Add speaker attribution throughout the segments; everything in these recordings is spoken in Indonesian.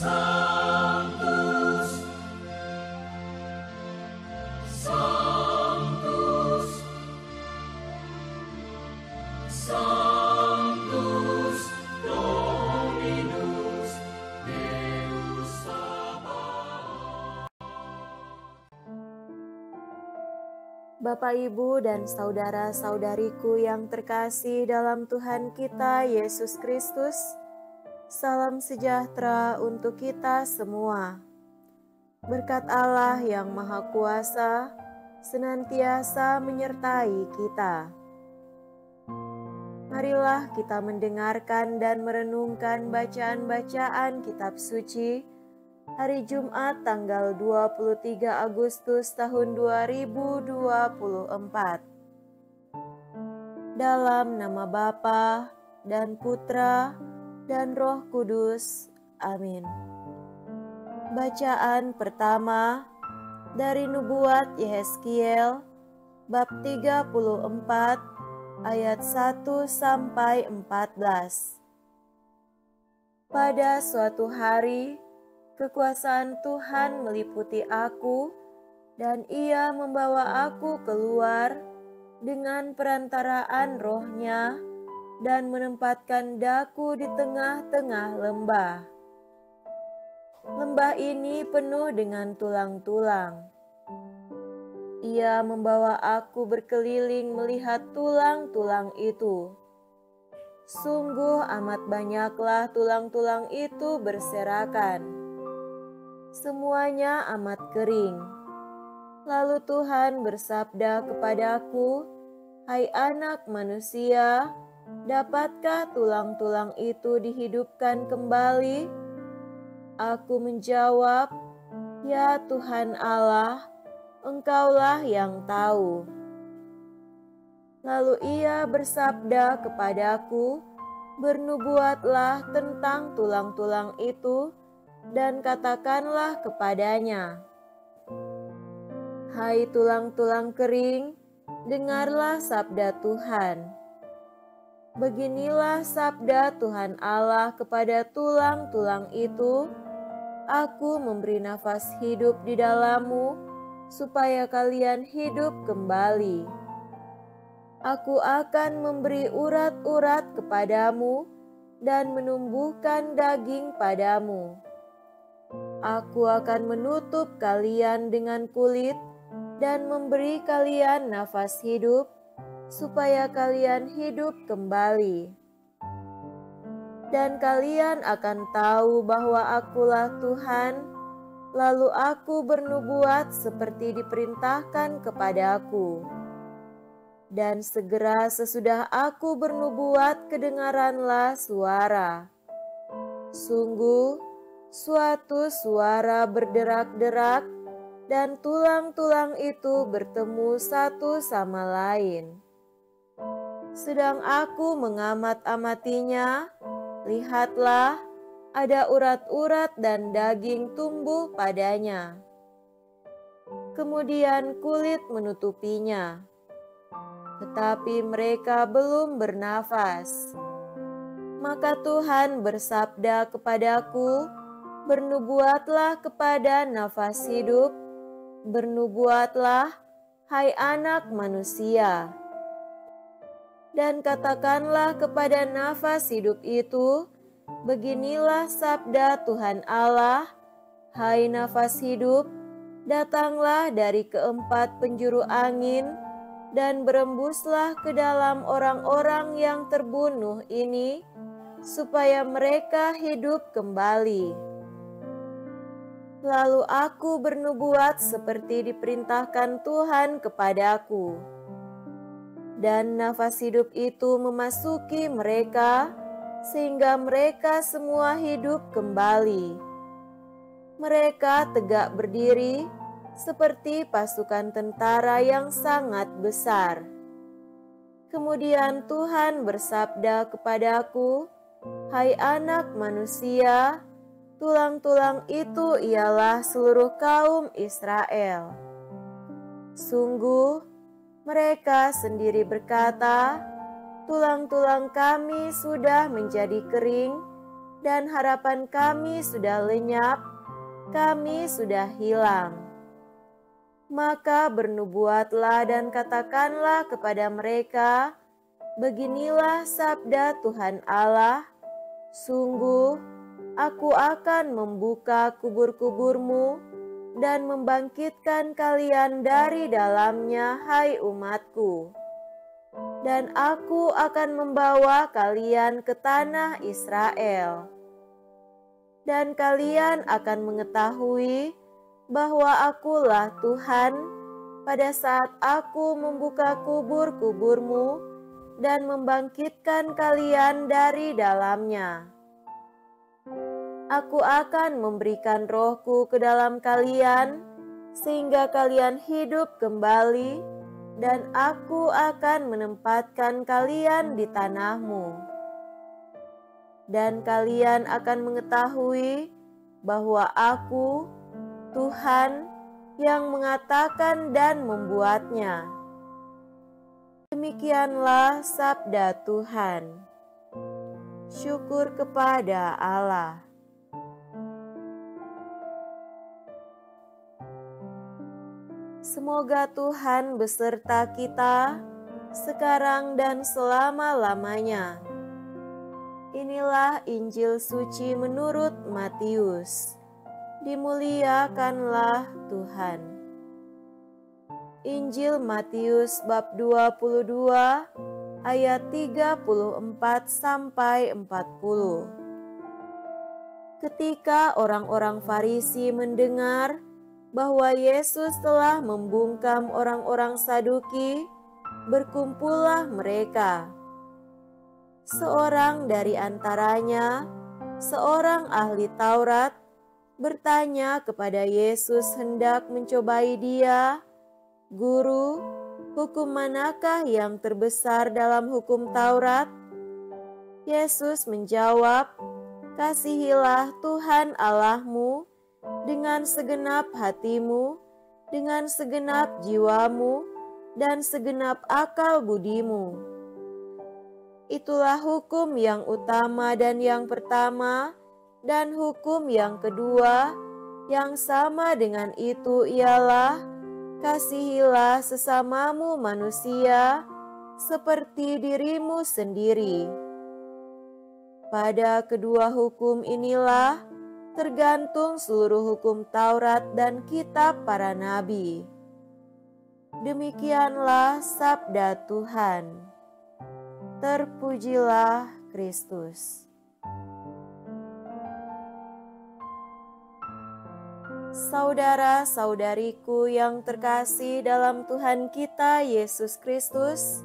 Speaker 1: Sanctus, Sanctus, Sanctus Dominus Deus Sabaoth.
Speaker 2: Bapak, Ibu, dan saudara-saudariku yang terkasih dalam Tuhan kita Yesus Kristus, salam sejahtera untuk kita semua. Berkat Allah yang Maha Kuasa senantiasa menyertai kita. Marilah kita mendengarkan dan merenungkan bacaan-bacaan kitab suci hari Jumat tanggal 23 Agustus tahun 2024. Dalam nama Bapa dan Putra dan Roh Kudus. Amin. Bacaan pertama dari nubuat Yehezkiel bab 34 ayat 1 sampai 14. Pada suatu hari kekuasaan Tuhan meliputi aku dan Ia membawa aku keluar dengan perantaraan Roh-Nya dan menempatkan daku di tengah-tengah lembah. Lembah ini penuh dengan tulang-tulang. Ia membawa aku berkeliling melihat tulang-tulang itu. Sungguh amat banyaklah tulang-tulang itu berserakan. Semuanya amat kering. Lalu Tuhan bersabda kepadaku, "Hai anak manusia, dapatkah tulang-tulang itu dihidupkan kembali?" Aku menjawab, "Ya Tuhan Allah, Engkaulah yang tahu." Lalu Ia bersabda kepadaku, "Bernubuatlah tentang tulang-tulang itu dan katakanlah kepadanya, 'Hai tulang-tulang kering, dengarlah sabda Tuhan. Beginilah sabda Tuhan Allah kepada tulang-tulang itu, Aku memberi nafas hidup di dalammu, supaya kalian hidup kembali. Aku akan memberi urat-urat kepadamu dan menumbuhkan daging padamu. Aku akan menutup kalian dengan kulit dan memberi kalian nafas hidup, supaya kalian hidup kembali. Dan kalian akan tahu bahwa Akulah Tuhan, lalu aku bernubuat seperti diperintahkan kepadaku. Dan segera sesudah aku bernubuat kedengaranlah suara. Sungguh, suatu suara berderak-derak, dan tulang-tulang itu bertemu satu sama lain. Sedang aku mengamat-amatinya, lihatlah, ada urat-urat dan daging tumbuh padanya. Kemudian kulit menutupinya, tetapi mereka belum bernafas. Maka Tuhan bersabda kepadaku, "Bernubuatlah kepada nafas hidup, bernubuatlah, hai anak manusia. Dan katakanlah kepada nafas hidup itu, beginilah sabda Tuhan Allah, hai nafas hidup, datanglah dari keempat penjuru angin, dan berembuslah ke dalam orang-orang yang terbunuh ini, supaya mereka hidup kembali." Lalu aku bernubuat seperti diperintahkan Tuhan kepadaku. Dan nafas hidup itu memasuki mereka, sehingga mereka semua hidup kembali. Mereka tegak berdiri, seperti pasukan tentara yang sangat besar. Kemudian Tuhan bersabda kepadaku, "Hai anak manusia, tulang-tulang itu ialah seluruh kaum Israel. Sungguh, mereka sendiri berkata, 'Tulang-tulang kami sudah menjadi kering, dan harapan kami sudah lenyap, kami sudah hilang. Maka bernubuatlah dan katakanlah kepada mereka, beginilah sabda Tuhan Allah, sungguh aku akan membuka kubur-kuburmu dan membangkitkan kalian dari dalamnya, hai umatku. Dan aku akan membawa kalian ke tanah Israel. Dan kalian akan mengetahui bahwa akulah Tuhan pada saat aku membuka kubur-kuburmu dan membangkitkan kalian dari dalamnya. Aku akan memberikan rohku ke dalam kalian, sehingga kalian hidup kembali, dan aku akan menempatkan kalian di tanahmu. Dan kalian akan mengetahui bahwa aku, Tuhan, yang mengatakan dan membuatnya. Demikianlah sabda Tuhan. Syukur kepada Allah. Semoga Tuhan beserta kita sekarang dan selama-lamanya. Inilah Injil suci menurut Matius. Dimuliakanlah Tuhan. Injil Matius bab 22 ayat 34 sampai 40. Ketika orang-orang Farisi mendengar bahwa Yesus telah membungkam orang-orang Saduki, berkumpullah mereka. Seorang dari antaranya, seorang ahli Taurat, bertanya kepada Yesus hendak mencobai dia, "Guru, hukum manakah yang terbesar dalam hukum Taurat?" Yesus menjawab, "Kasihilah Tuhan Allahmu dengan segenap hatimu, dengan segenap jiwamu, dan segenap akal budimu. Itulah hukum yang utama dan yang pertama, dan hukum yang kedua, yang sama dengan itu ialah, kasihilah sesamamu manusia, seperti dirimu sendiri. Pada kedua hukum inilah tergantung seluruh hukum Taurat dan kitab para nabi." Demikianlah sabda Tuhan. Terpujilah Kristus. Saudara-saudariku yang terkasih dalam Tuhan kita Yesus Kristus,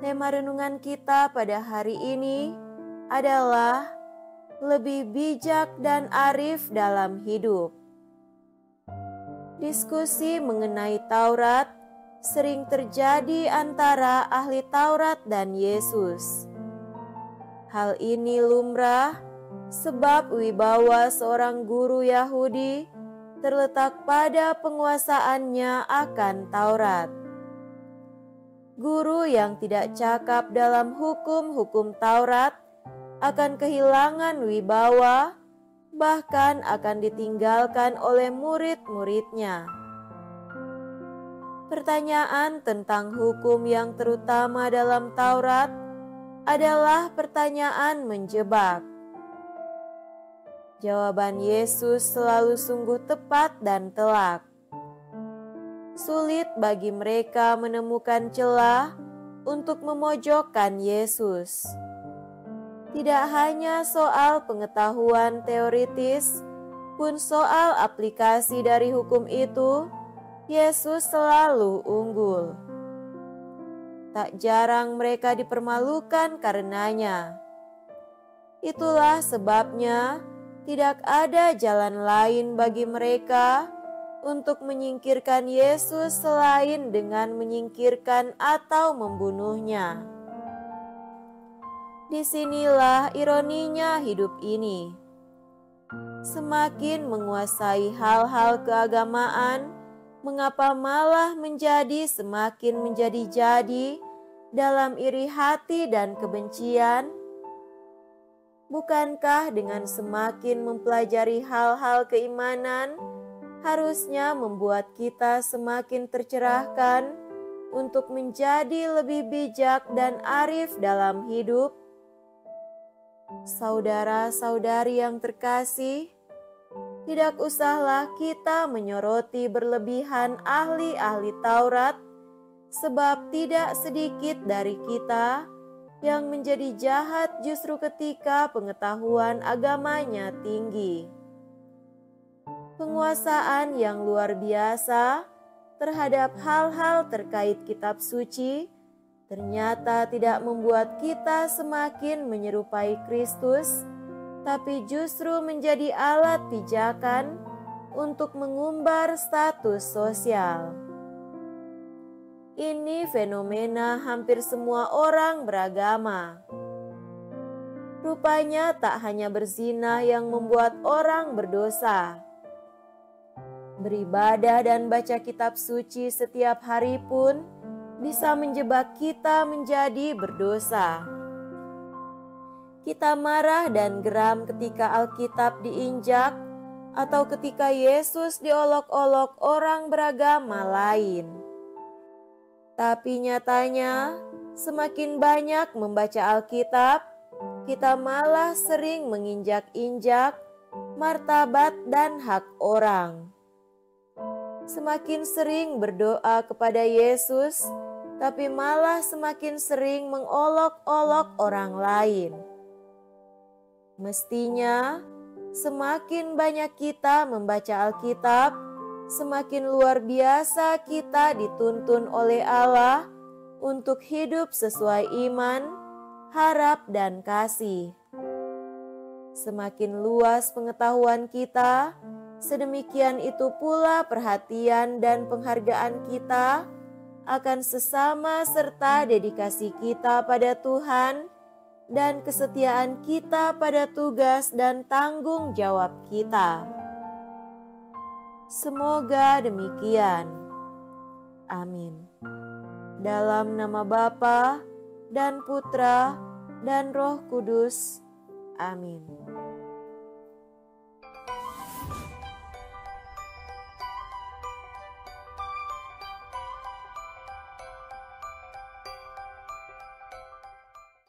Speaker 2: tema renungan kita pada hari ini adalah lebih bijak dan arif dalam hidup. Diskusi mengenai Taurat sering terjadi antara ahli Taurat dan Yesus. Hal ini lumrah sebab wibawa seorang guru Yahudi terletak pada penguasaannya akan Taurat. Guru yang tidak cakap dalam hukum-hukum Taurat akan kehilangan wibawa, bahkan akan ditinggalkan oleh murid-muridnya. Pertanyaan tentang hukum yang terutama dalam Taurat adalah pertanyaan menjebak. Jawaban Yesus selalu sungguh tepat dan telak. Sulit bagi mereka menemukan celah untuk memojokkan Yesus. Tidak hanya soal pengetahuan teoritis, pun soal aplikasi dari hukum itu, Yesus selalu unggul. Tak jarang mereka dipermalukan karenanya. Itulah sebabnya tidak ada jalan lain bagi mereka untuk menyingkirkan Yesus selain dengan menyingkirkan atau membunuhnya. Disinilah ironinya hidup ini. Semakin menguasai hal-hal keagamaan, mengapa malah menjadi semakin menjadi-jadi dalam iri hati dan kebencian? Bukankah dengan semakin mempelajari hal-hal keimanan, harusnya membuat kita semakin tercerahkan untuk menjadi lebih bijak dan arif dalam hidup? Saudara-saudari yang terkasih, tidak usahlah kita menyoroti berlebihan ahli-ahli Taurat, sebab tidak sedikit dari kita yang menjadi jahat justru ketika pengetahuan agamanya tinggi. Penguasaan yang luar biasa terhadap hal-hal terkait kitab suci ternyata tidak membuat kita semakin menyerupai Kristus, tapi justru menjadi alat pijakan untuk mengumbar status sosial. Ini fenomena hampir semua orang beragama. Rupanya tak hanya berzina yang membuat orang berdosa. Beribadah dan baca kitab suci setiap hari pun bisa menjebak kita menjadi berdosa. Kita marah dan geram ketika Alkitab diinjak atau ketika Yesus diolok-olok orang beragama lain. Tapi nyatanya, semakin banyak membaca Alkitab, kita malah sering menginjak-injak martabat dan hak orang. Semakin sering berdoa kepada Yesus, tapi malah semakin sering mengolok-olok orang lain. Mestinya, semakin banyak kita membaca Alkitab, semakin luar biasa kita dituntun oleh Allah untuk hidup sesuai iman, harap, dan kasih. Semakin luas pengetahuan kita, sedemikian itu pula perhatian dan penghargaan kita akan sesama serta dedikasi kita pada Tuhan dan kesetiaan kita pada tugas dan tanggung jawab kita. Semoga demikian. Amin. Dalam nama Bapa dan Putra dan Roh Kudus. Amin.